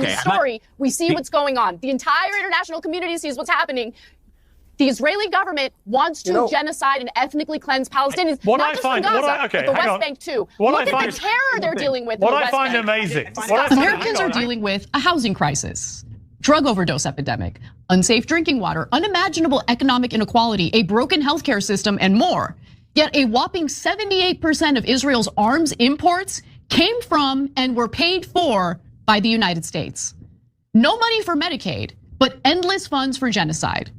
the story, we see what's going on. The entire international community sees what's happening. The Israeli government wants to genocide and ethnically cleanse Palestinians, not just from Gaza, but the West Bank too. Look at the terror they're dealing with. What I find amazing. Americans are dealing with a housing crisis, drug overdose epidemic, unsafe drinking water, unimaginable economic inequality, a broken healthcare system, and more. Yet a whopping 78% of Israel's arms imports came from and were paid for by the United States. No money for Medicaid, but endless funds for genocide.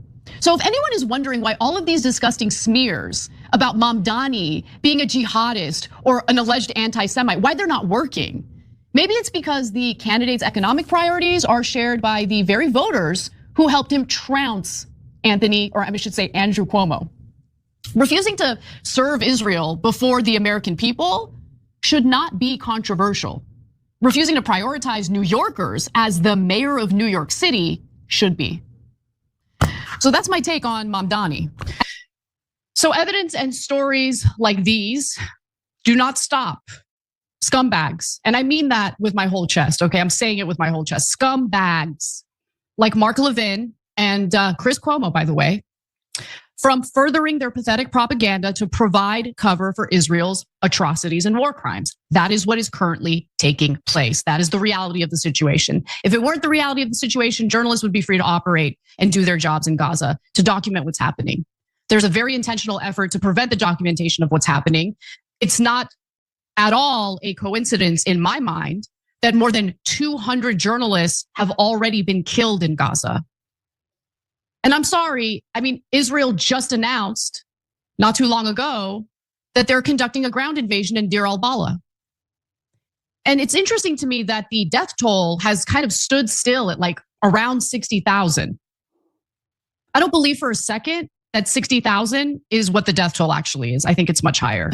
So if anyone is wondering why all of these disgusting smears about Mamdani being a jihadist or an alleged anti-Semite, why they're not working, maybe it's because the candidate's economic priorities are shared by the very voters who helped him trounce Andrew Cuomo. Refusing to serve Israel before the American people should not be controversial. Refusing to prioritize New Yorkers as the mayor of New York City should be. So that's my take on Mamdani. So evidence and stories like these do not stop scumbags. And I mean that with my whole chest, okay? I'm saying it with my whole chest. Scumbags like Mark Levin and Chris Cuomo, by the way, from furthering their pathetic propaganda to provide cover for Israel's atrocities and war crimes. That is what is currently taking place. That is the reality of the situation. If it weren't the reality of the situation, journalists would be free to operate and do their jobs in Gaza to document what's happening. There's a very intentional effort to prevent the documentation of what's happening. It's not at all a coincidence in my mind that more than 200 journalists have already been killed in Gaza. And I'm sorry, I mean, Israel just announced not too long ago that they're conducting a ground invasion in Deir al-Balah. And it's interesting to me that the death toll has kind of stood still at like around 60,000. I don't believe for a second that 60,000 is what the death toll actually is. I think it's much higher.